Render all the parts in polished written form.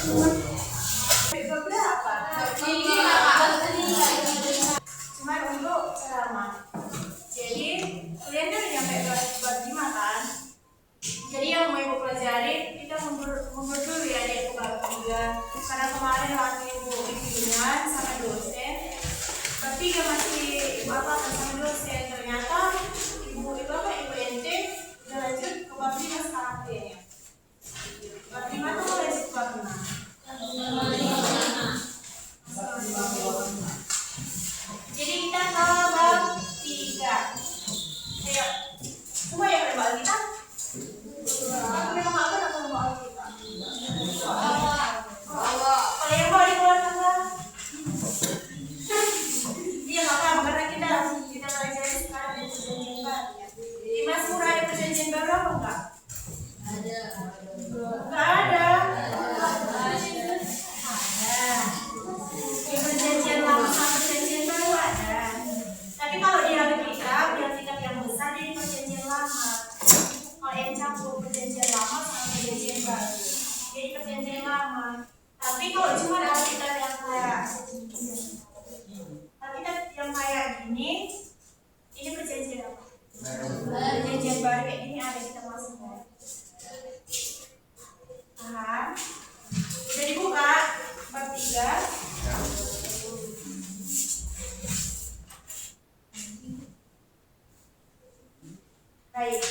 Berapa? Cuma untuk ceramah. Jadi kalian kan udah nyampe bab 5 kan? Jadi yang mau ibu pelajari kita mundur dulu ya dari bab 3 karena kemarin waktu ibu bimbingan sama dosen bab 3 masih bapak sama dosen, ternyata ibu ente udah lanjut ke bab 5 sekarang kayaknya. Bab 5 tuh mau lanjut ke bab 6. Jadi kita ke bab 3. Ayo, semua yang ada bab kita. Aku memang makan atau mau kita? Kalau yang mau di luar sana, dia nggak apa karena kita belajar sekarang dari perjanjian baru. Di Mas Pura ada perjanjian baru apa enggak? Ada. Enggak ada. Di perjanjian lama sama perjanjian baru ada. Tapi kalau di Alkitab yang besar di perjanjian lama. Kalau yang campur perjanjian lama sama perjanjian baru, jadi perjanjian lama. Tapi kalau cuma Alkitab yang kayak gini, ini perjanjian apa? Perjanjian baru kayak gini ada kita masuk ya. Paham? Udah dibuka bab 3. Baik.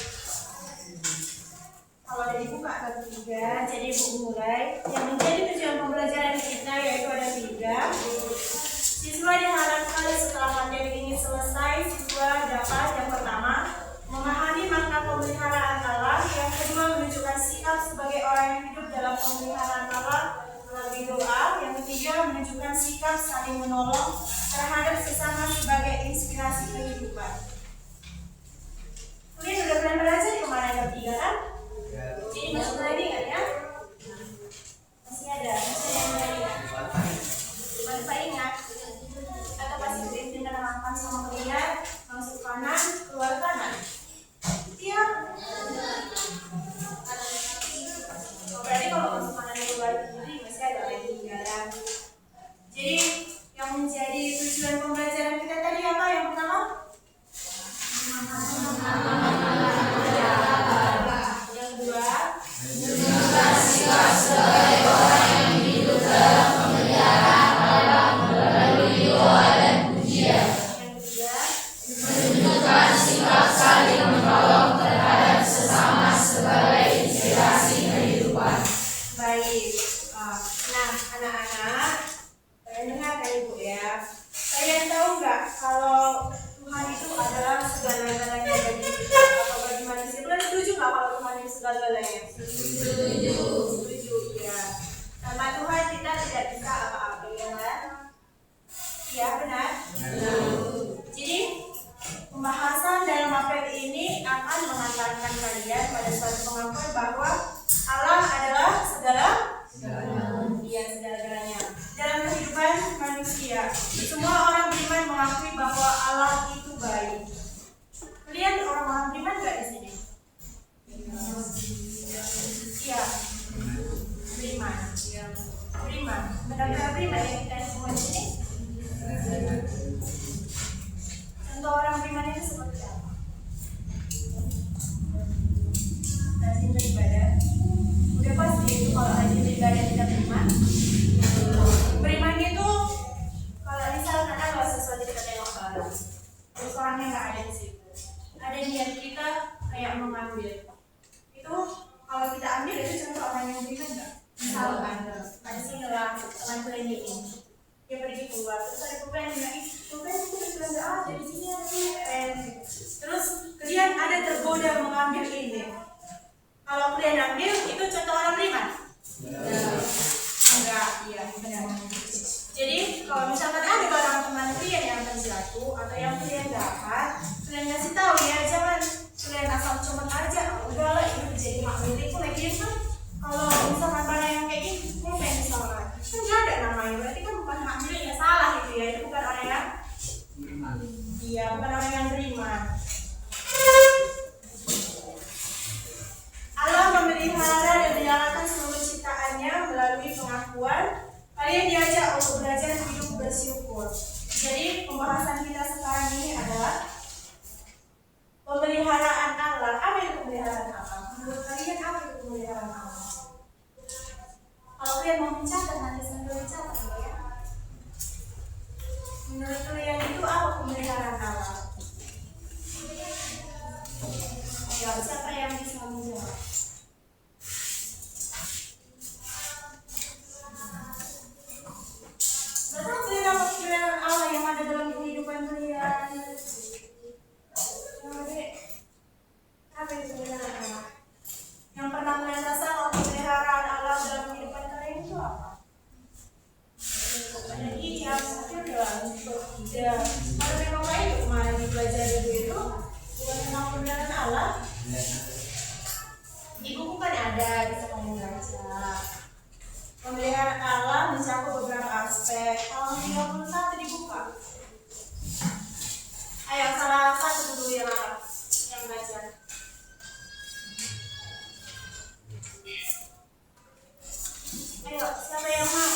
Kalau udah dibuka bab 3, jadi ibu mulai. Yang menjadi tujuan pembelajaran kita yaitu ada 3. Siswa diharapkan setelah materi ini selesai, siswa dapat yang pertama memahami makna pemeliharaan Allah, yang kedua menunjukkan sikap sebagai orang yang hidup dalam pemeliharaan Allah melalui doa, yang ketiga menunjukkan sikap saling menolong terhadap sesama sebagai inspirasi kehidupan. Kalian udah pernah belajar kemarin bab 3 kan? Jadi masuk lagi nggak ya? Masih ada yang lagi nggak? Lupa ingat? Atau pasti udah makan sama kalian masuk kanan, keluar kanan? Iya. Berarti kalau masuk kanan keluar kiri masih ada lagi ya. Jadi yang menjadi tujuan pembelajaran kita tadi apa? Yang pertama? Yang kedua, menunjukkan sikap sebagai orang yang hidup dalam pemeliharaan Allah melalui doa dan pujian. Yang ketiga, menunjukkan sikap saling menolong terhadap sesama sebagai inspirasi kehidupan. Baik. Nah, anak-anak, kalian dengarkan ibu ya. Kalian tahu nggak kalau Tuhan itu adalah segala-galanya bagi kita atau bagi manusia? Kalian setuju nggak kalau Tuhan itu segala-galanya? Setuju ya. Tanpa Tuhan kita tidak bisa apa-apa ya kan? Iya benar. Jadi pembahasan dalam materi ini akan mengantarkan kalian pada suatu pengakuan bahwa Allah adalah segala-galanya dalam kehidupan manusia. Semua orang beriman mengakui bahwa Allah itu baik. Kalian orang-orang beriman nggak di sini? Iya. Beriman. Benar-benar beriman ya kita semua di sini. Contoh orang beriman itu seperti apa? Rajin beribadah. Udah pasti itu kalau rajin beribadah tidak beriman. Beriman itu kalau misalkan ada sesuatu kita tengok barang, terus orangnya nggak ada di situ, ada niat kita kayak mengambil, itu kalau kita ambil itu contoh orang yang beriman nggak? Misalkan ada sinilah teman kalian ini, dia pergi keluar, terus ada pulpen itu nggak ada di sini ada pulpen, terus kalian ada tergoda mengambil ini. Kalau kalian ambil itu contoh orang beriman? Enggak, iya benar. Jadi kalau misalkan ada barang teman kalian yang terjatuh atau yang kalian dapat, kalian kasih tahu ya, jangan kalian asal cuma aja. Udahlah itu jadi hak milikku lagi kan. Kalau misalkan barang yang kayak gini, pulpen misalkan, kan nggak ada namanya, berarti kan bukan hak miliknya, salah gitu ya. Itu bukan orang yang beriman. Iya, bukan orang yang beriman. Allah memelihara dan menyalakan seluruh ciptaannya melalui berbagi pengakuan, kalian diajak untuk belajar hidup bersyukur. Jadi pembahasan kita sekarang ini adalah pemeliharaan Allah. Apa itu pemeliharaan Allah? Menurut kalian apa itu pemeliharaan Allah? Kalau kalian mau mencatat, nanti sambil mencatat ya. Menurut kalian itu apa pemeliharaan Allah? Ya, siapa yang bisa menjawab? Betul kalian apa pemeliharaan Allah yang ada dalam kehidupan kalian? Apa itu pemeliharaan Allah? Yang pernah kalian rasa kalau pemeliharaan Allah dalam kehidupan kalian itu apa? Jadi yang akhir ya, kalau memang baik kemarin belajar itu bukan tentang pemeliharaan Allah. Di buku kan ada, bisa kamu baca. Pemeliharaan Allah mencakup beberapa aspek. Kalau 31 dibuka. Ayo salah satu dulu yang baca. Ayo, siapa yang mau?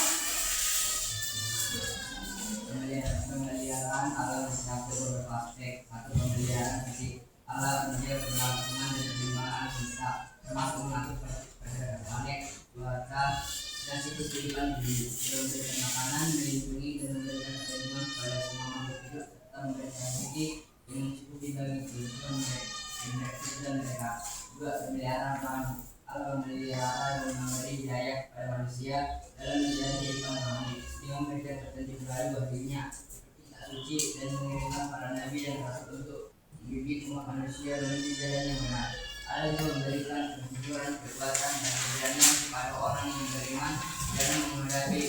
Pemeliharaan Allah mencakup beberapa aspek. Satu, pemeliharaan fisik. Allah menjaga keberlangsungan dan penerimaan kita, termasuk mengatur pergerakan, cuaca, dan siklus kehidupan hidup. Dia memberikan makanan, melindungi dan memberikan perlindungan kepada semua makhluk hidup, serta memberikan rezeki yang mencukupi bagi kehidupan dan mereka. Juga pemeliharaan rohani. Allah memelihara dan memberi hidayah kepada manusia dalam menjalani kehidupan rohani. Dia memberikan petunjuk baru baginya, kitab suci, dan mengirimkan para nabi dan rasul untuk membimbing umat manusia menuju jalan yang benar. Allah juga memberikan kejujuran, kekuatan, dan keberanian kepada orang yang beriman dalam menghadapi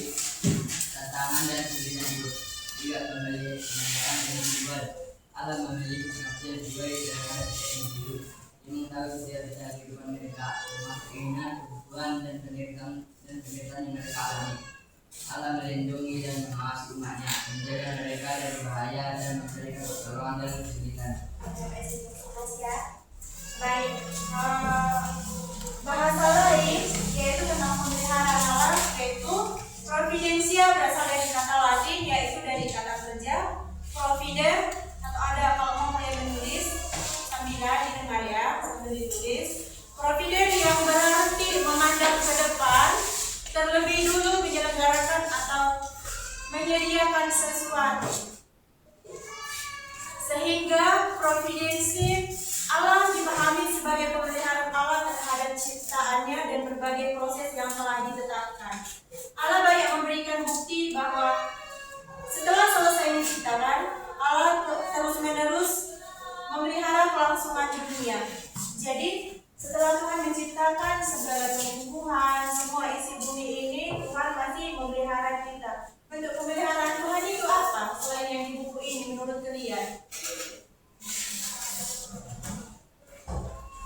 tantangan dan kesulitan hidup. Juga pemeliharaan individual. Allah memiliki pengertian jiwa terhadap setiap individu. Dia mengetahui setiap detail kehidupan mereka, termasuk keinginan, kebutuhan, dan penderitaan yang mereka alami. Allah melindungi dan mengasihi umatnya, menjaga mereka dari bahaya dan memberikan pertolongan dalam kesulitan. Baik, bahasa lain yaitu tentang pemeliharaan Allah, yaitu providensia, berasal dari kata Latin, yaitu dari kata kerja provide, atau ada kalau mau kalian menulis sambilan didengar ya, sambil ditulis. Providen yang berarti memandang ke depan, terlebih dulu menyelenggarakan atau menyediakan sesuatu. Sehingga providensi Allah dipahami sebagai pemeliharaan Allah terhadap ciptaannya dan berbagai proses yang telah ditetapkan. Allah banyak memberikan bukti bahwa setelah selesai menciptakan, Allah terus-menerus memelihara kelangsungan dunia. Jadi, setelah Tuhan menciptakan segala tumbuhan, semua isi bumi ini, Tuhan masih memelihara kita. Bentuk pemeliharaan Tuhan itu apa? Selain yang di buku ini menurut kalian?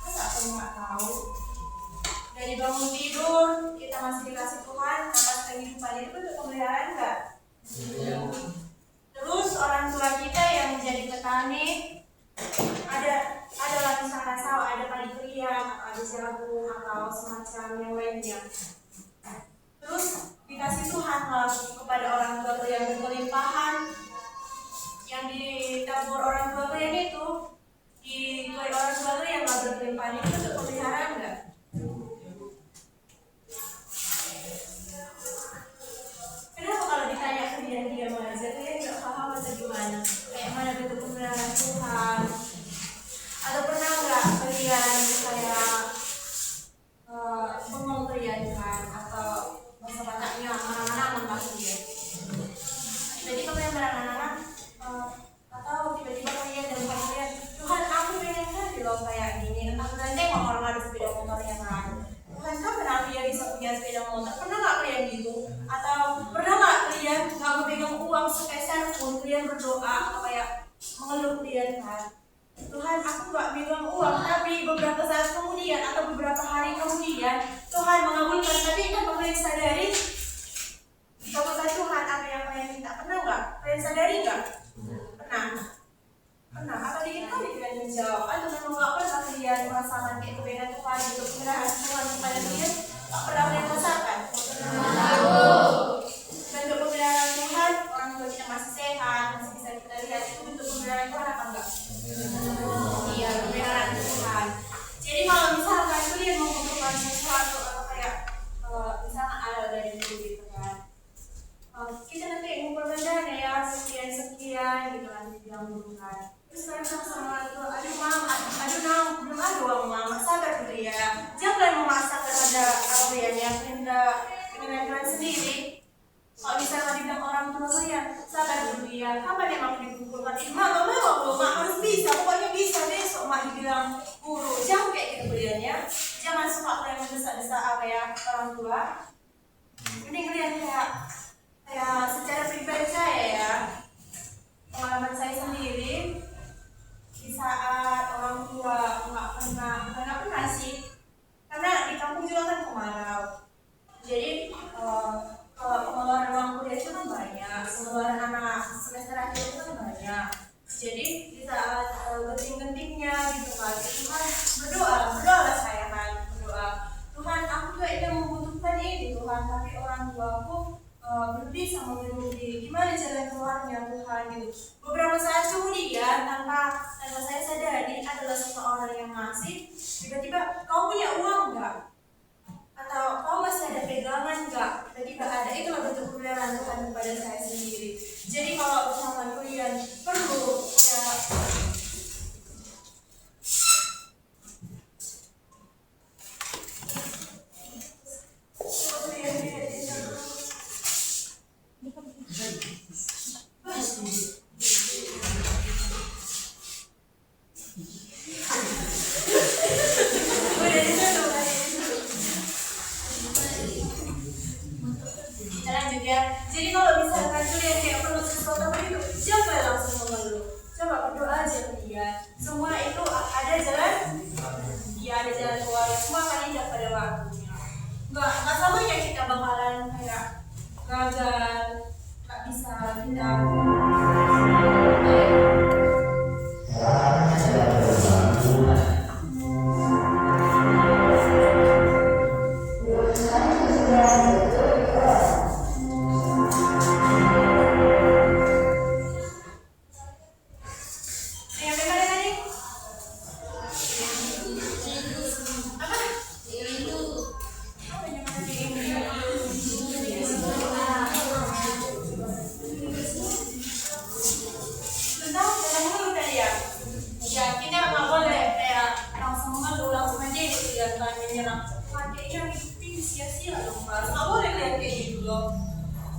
Masa aku nggak tahu? Dari bangun tidur, kita masih dikasih Tuhan atas kehidupan itu bentuk pemeliharaan nggak? Terus orang tua kita yang menjadi petani, ada misalkan sawah, ada padi keriang, ada jagung atau semacam yang lainnya. Terus dikasih Tuhan lah kepada orang tua yang berkelimpahan, yang ditabur orang tua kalian itu, dituai orang tua yang nggak berkelimpahan itu untuk pemeliharaan nggak? Kenapa kalau ditanya kalian diam aja, kalian nggak paham atau gimana? Kayak mana bentuk pemeliharaan Tuhan? Atau pernah nggak kalian kayak bengong kalian kan? Atau bahasa Bataknya menangan maksud dia. Jadi kalau yang menangan atau tiba-tiba kalian dan kalian, Tuhan aku pengen kan loh kayak gini. Entah kalian tengok orang ada sepeda motor yang lain. Tuhan kan kenapa dia bisa punya sepeda motor? Pernah nggak kalian gitu? Atau pernah nggak kalian nggak memegang uang sepeser pun kalian berdoa atau kayak mengeluh kalian kan? Tuhan aku nggak megang uang, tapi beberapa saat kemudian atau beberapa hari kemudian Tuhan mengabulkan. Tapi kan kalian sadari kabulkan Tuhan apa yang kalian minta. Pernah nggak? Kalian sadari nggak? Pernah. Apa dikit kali kalian menjawab? Atau memang nggak pernah kalian merasakan kayak kebaikan Tuhan, itu pemeliharaan Tuhan kepada kalian? Nggak pernah kalian rasakan? kuliah, kapan emang dikumpulkan? Mak gak mau, mak harus bisa, pokoknya bisa besok mak dibilang guru. Jangan kayak gitu kuliahnya. Jangan suka kalian mendesak-desak apa ya orang tua. Mending kalian kayak secara pribadi saya ya, pengalaman saya sendiri di saat orang tua bukan nggak pernah sih, karena di kampung juga kan kemarau. Jadi kalau pengeluaran uang kuliah itu kan banyak, pengeluaran anak semester akhir itu kan banyak. Jadi di saat genting-gentingnya gitu kan, Tuhan berdoa saya kan, berdoa Tuhan aku tuh ini membutuhkan ini Tuhan, tapi orang tua aku berhenti sama berhenti, gimana jalan keluarnya Tuhan gitu. Beberapa saat kemudian tanpa saya sadari adalah seseorang yang ngasih, tiba-tiba kau punya uang nggak? Atau kau masih ada pegangan nggak? Tiba-tiba ada, itulah bentuk pemberian Tuhan kepada saya sendiri. Jadi kalau misalkan kalian perlu kayak lanjut ya. Jadi kalau misalkan kalian kayak perlu sesuatu itu, jangan langsung mengeluh. Coba berdoa aja ke dia. Semua itu ada jalan, dia ada jalan keluar. Semua akan indah pada waktunya. Nggak selamanya kita bakalan kayak gagal, nggak bisa kita.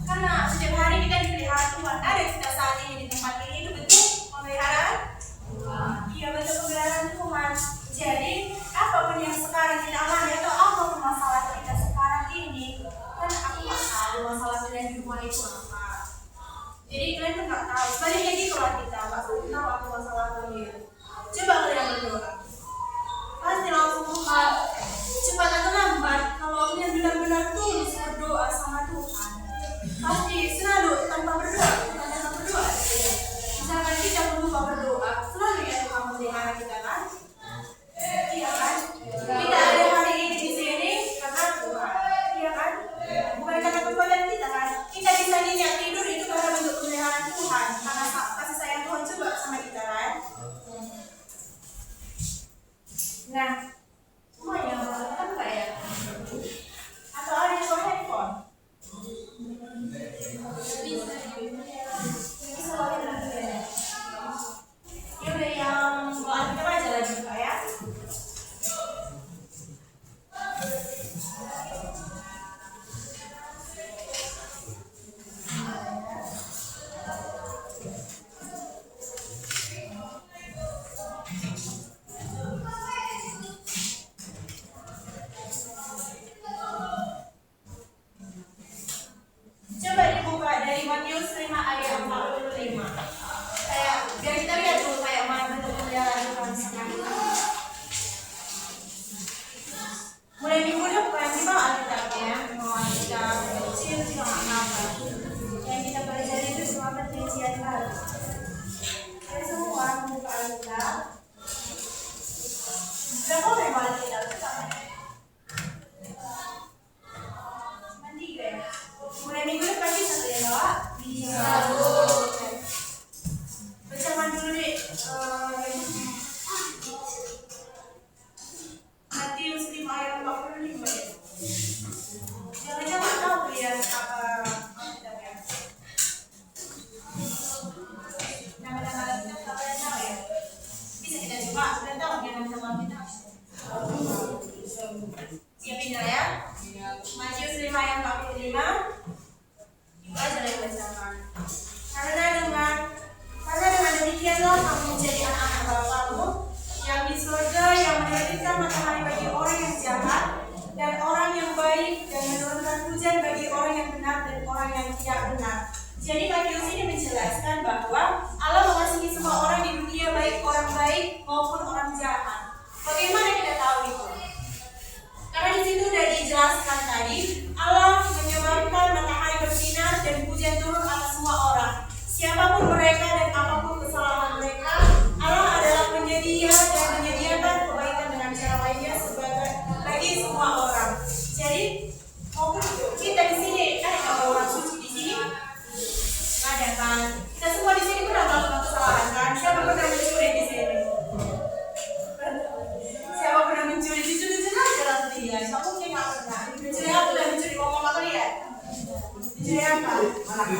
Karena setiap hari kita dipelihara Tuhan. Ada kita saat ini di tempat ini itu bentuk pemeliharaan Tuhan. Iya, bentuk pemeliharaan Tuhan. Jadi apapun yang sekarang kita alami atau apapun masalah kita sekarang ini, kan aku nggak tahu masalah kalian di rumah itu apa. Jadi kalian tuh nggak tahu. Sebaliknya gitu lah kita nggak tahu apa masalah kalian. Coba kalian berdoa. Pasti langsung Tuhan. Cepat atau lambat, kalau kalian benar-benar tulus berdoa sama Tuhan, pasti selalu tanpa berdoa, bukan tanpa berdoa. Misalkan kita lupa berdoa, selalu ya Tuhan melihara kita kan? Iya kan? Kita ada hari ini di sini karena Tuhan, iya kan? Bukan karena kekuatan kita kan? Kita bisa nyenyak tidur itu karena bentuk pemeliharaan Tuhan, karena kasih sayang Tuhan juga sama kita kan? Nah, semuanya kan enggak ya? Atau ada yang bawa handphone? Bisa bawa handphone ya? Ya udah yang bawa kita aja lagi Kak ya. Coba dibuka dari Matius 5 ayat 45. Kayak biar kita lihat dulu kayak mana bentuk pemeliharaan Tuhan sama kita. Mulai minggu depan di bawah Alkitabnya, mau Alkitab kecil juga nggak apa-apa. Yang kita pelajari itu semua perjanjian baru. Kita semua membuka Alkitab. Berapa memang Alkitab itu sama? Cuma 3 ya. Mulai minggu depan bisa kalian bawa bisa. Bacakan dulu deh Matius 5 ayat 45 ya. Jangan-jangan tahu ya apa Alkitab ya. yang benar dan orang yang tidak benar. Jadi Matius ini menjelaskan bahwa Allah mengasihi semua orang di dunia, baik orang baik maupun orang jahat. Bagaimana kita tahu itu? Karena di situ sudah dijelaskan tadi, Allah menyebabkan matahari bersinar dan hujan turun atas semua orang. Siapapun mereka dan apapun kesalahan mereka, Allah adalah penyedia dan menyediakan kebaikan dengan cara lainnya sebagai bagi semua orang. Jadi maupun kita di sini kan ada orang suci di sini, ada kan? Kita semua di sini pernah melakukan kesalahan kan? Siapa pernah mencuri di sini? Siapa pernah mencuri? Dicuri aja lah dia. Siapa mungkin nggak pernah? Mencuri apa? Udah mencuri uang mama kalian? Mencuri apa?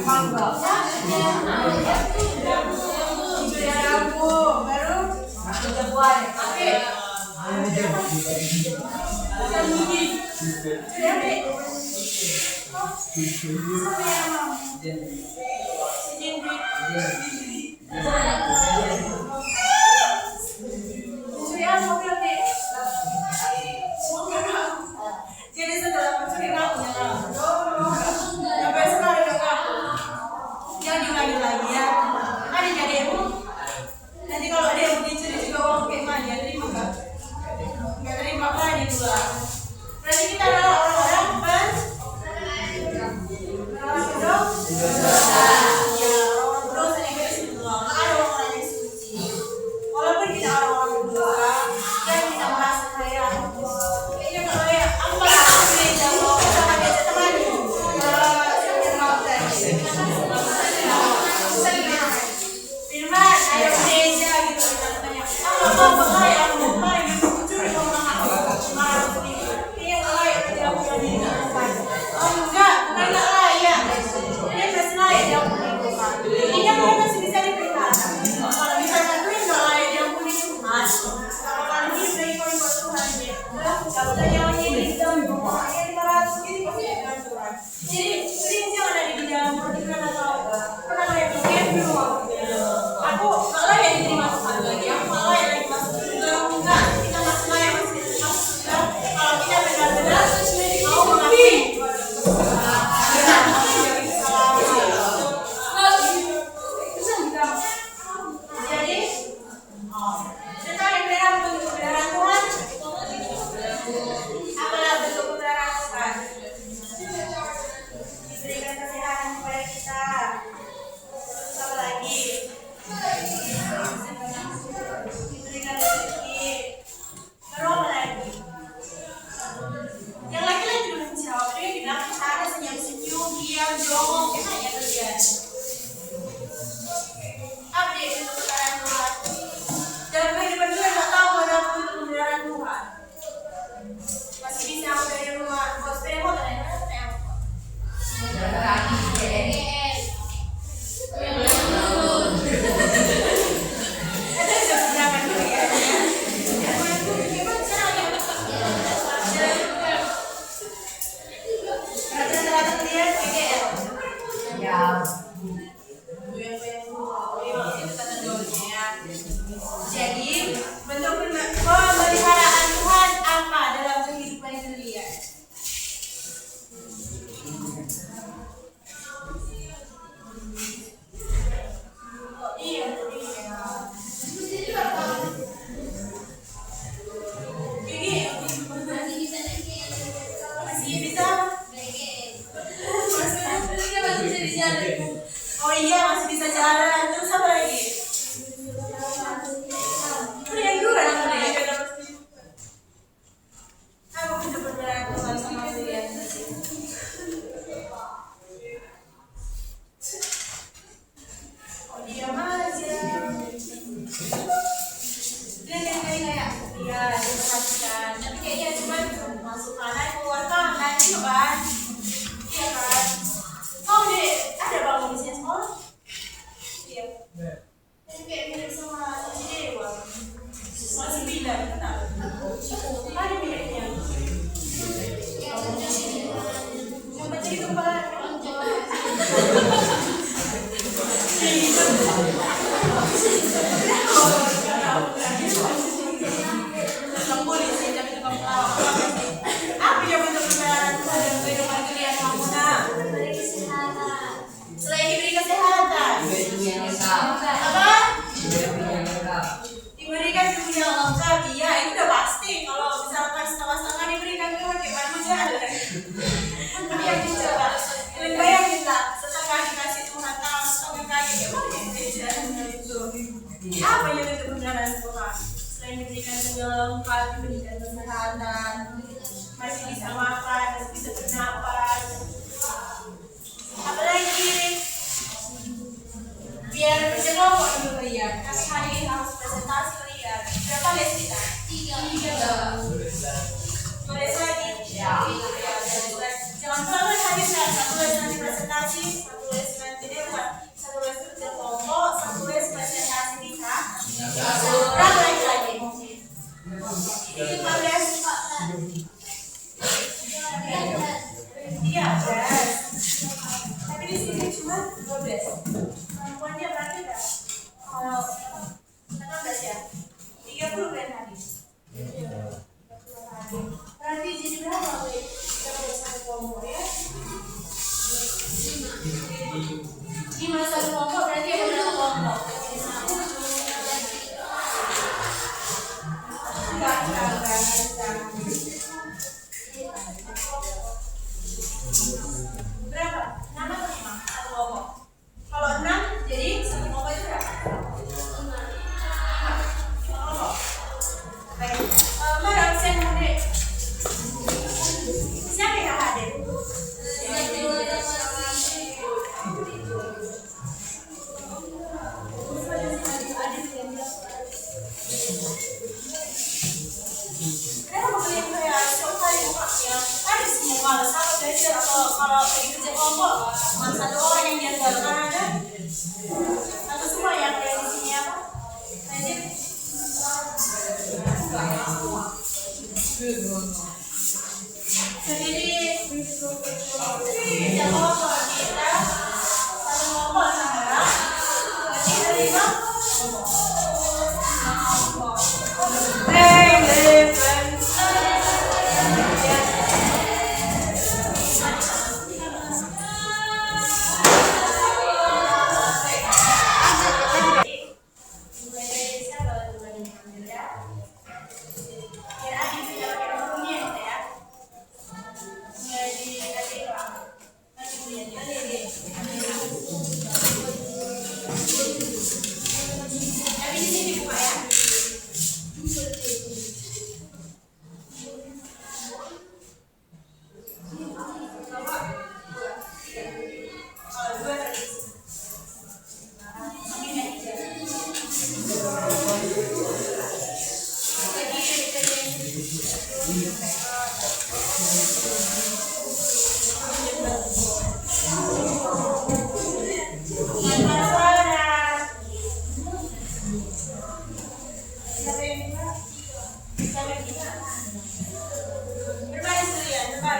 Mangga. Mencuri lampu. Baru? Jagoan. Oke. Mencuri apa? Siapa yang mau? Jadi setelah mencuri rambutnya sampai sekarang jangan diulangi lagi ya. Ada jadi ibu. Nanti kalau ada yang dicuri juga uang kayak mana? Terima nggak? Nggak terima kan itu lah. Berarti kita adalah orang-orang 12. Perempuannya berarti berapa? Kalau 16 ya? 30 kan tadi? 30 tadi. Berarti jadi berapa, Wi? Kita udah satu kelompok ya? 5 satu kelompok berarti ada berapa kelompok? Enggak. Berapa? 6 atau 5? Satu kelompok. Kalau 6, jadi satu kelompok itu berapa? 5 kelompok. Baik. Mana absen hadir? Siapa yang hadir? Kenapa kalian kayak setiap kali buka ya? Ada semua sama belajar atau kalau kerja kelompok cuma satu orang yang diandalkan ada? Atau semua yang ada di sini apa? Belajar? Jadi kerja kelompok kita satu kelompok sama berarti ada 5 kelompok.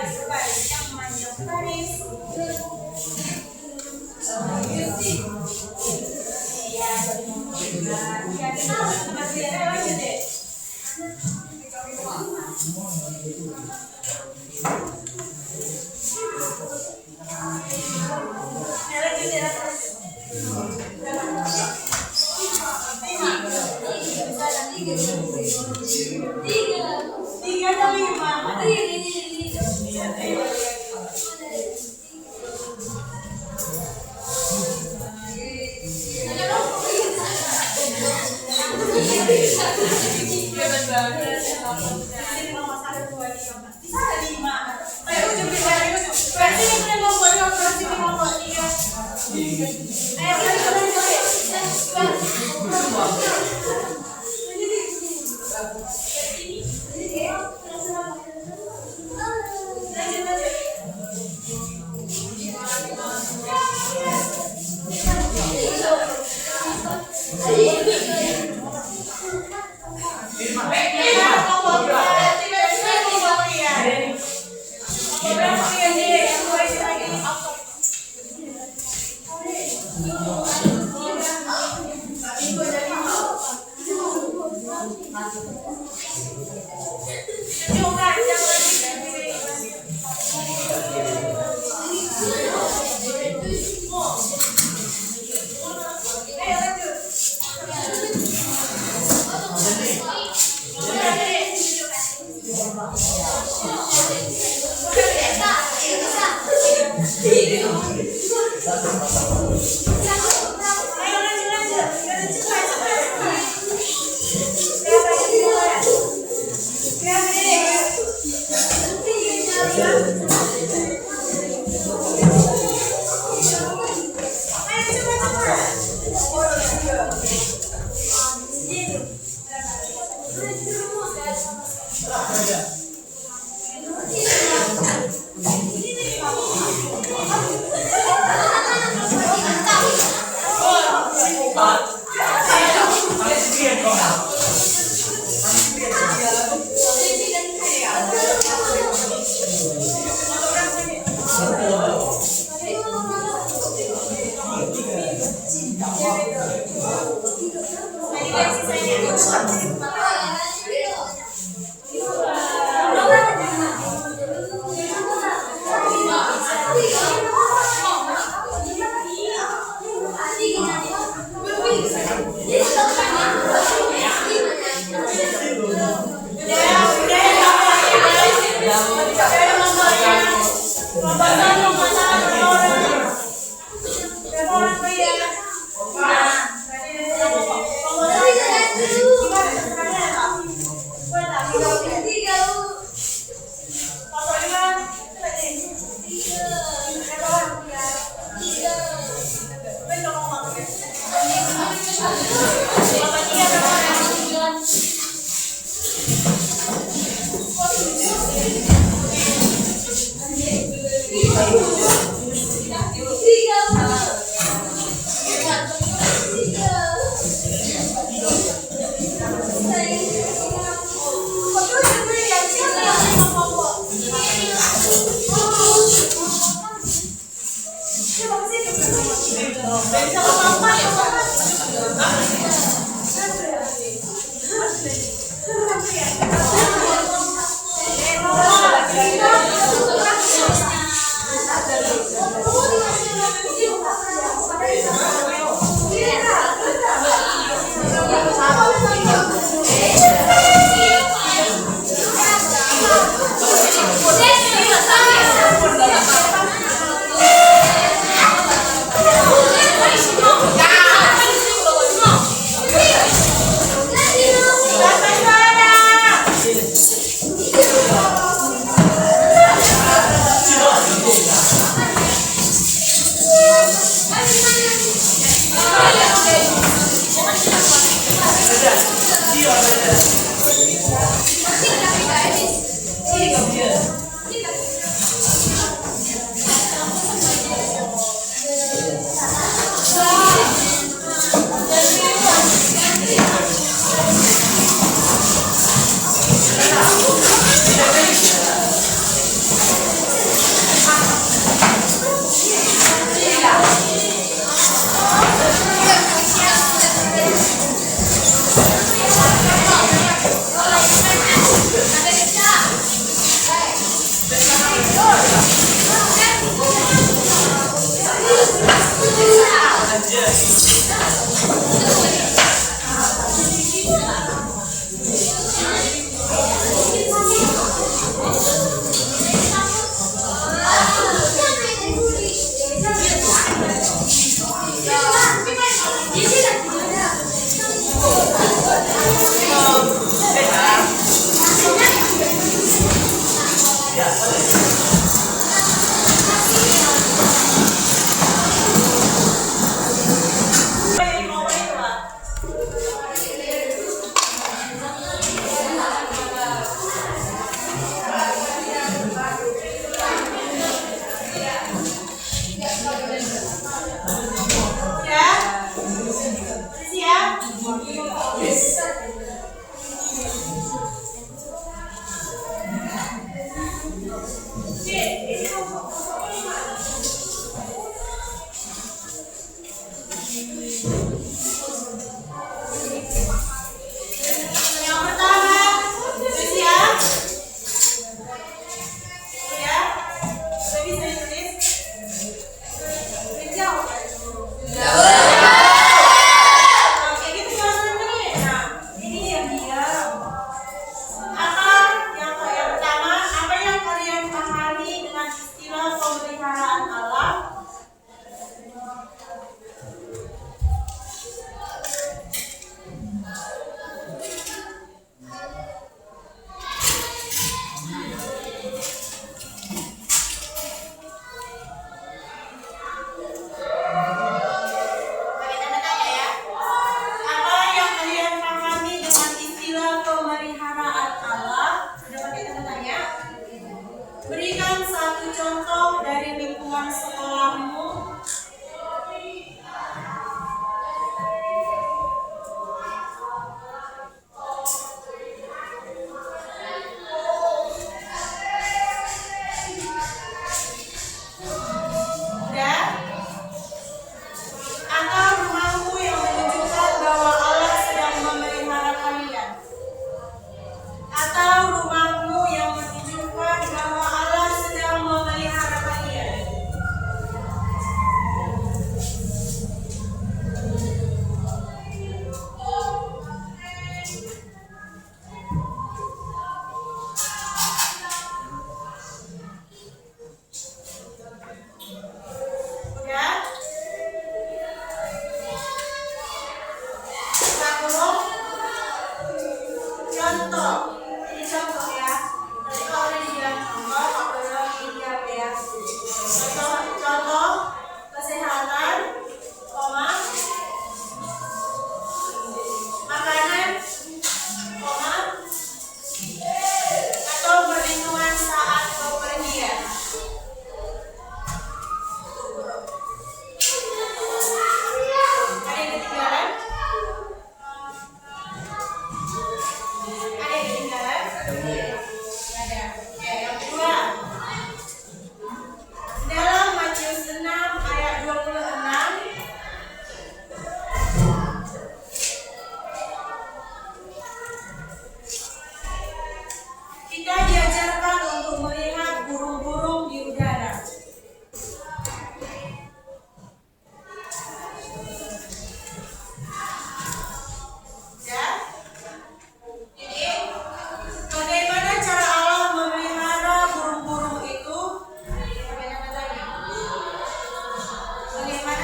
Berbaris yang panjang baris. Ya, kita harus tempat belajar lanjut deh. Tiga atau 5?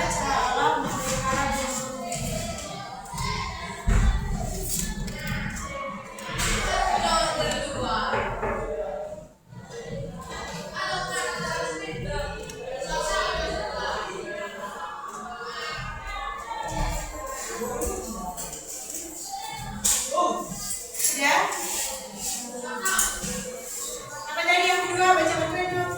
baca alam memelihara dan ya. Apa tadi yang kedua? Baca betul dong.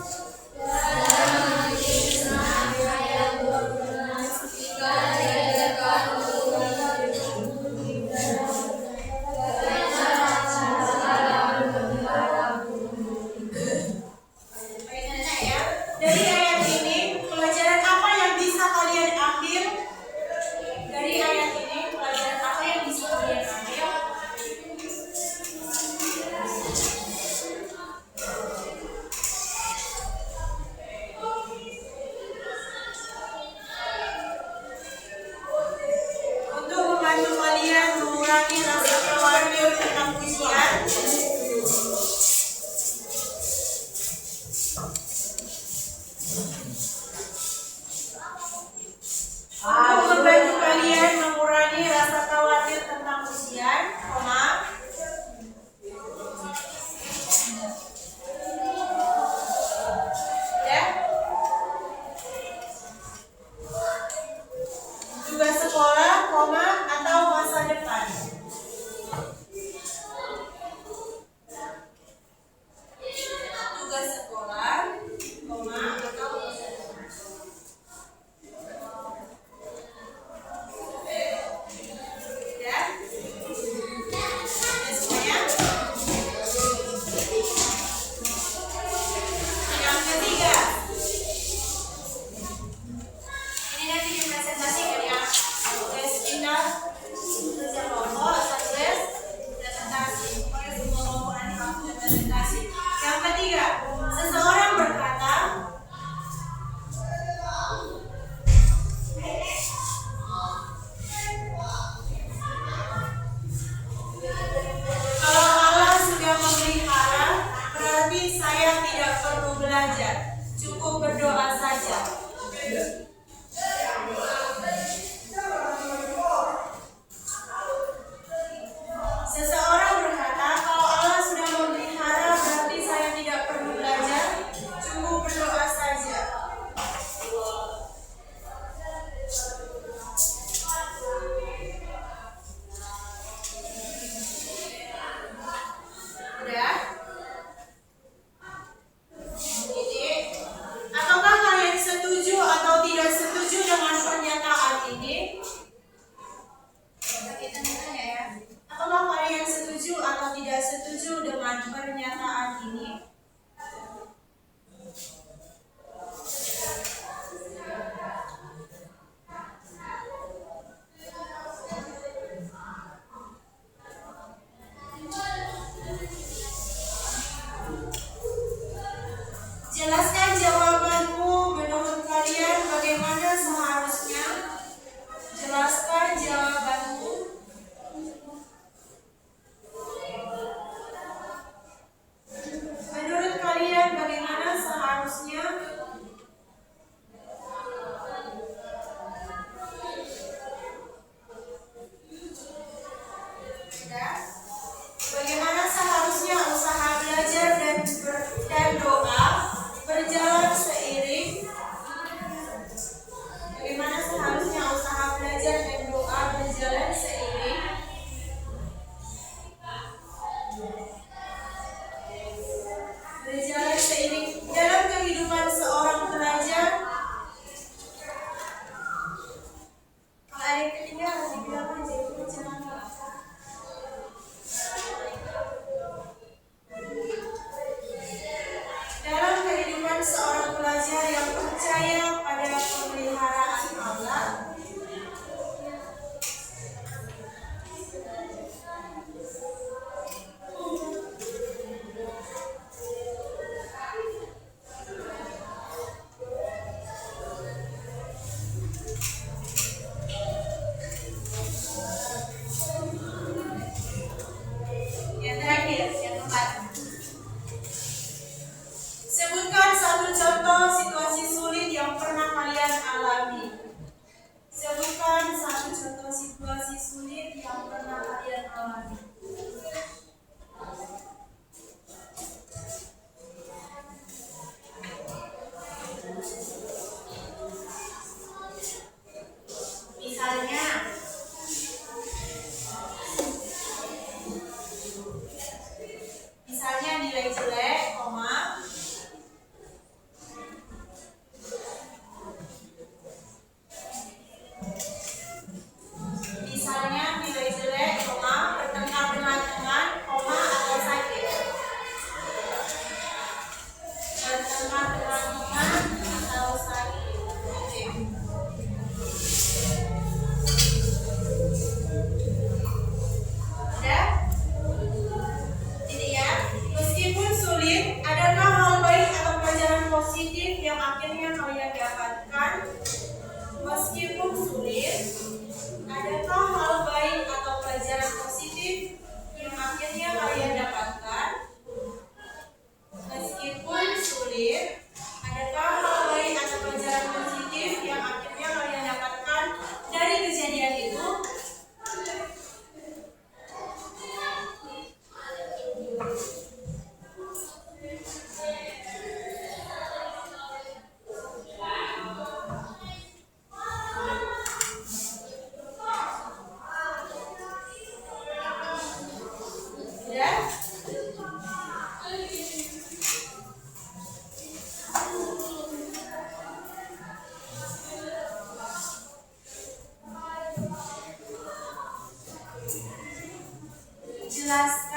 Jelas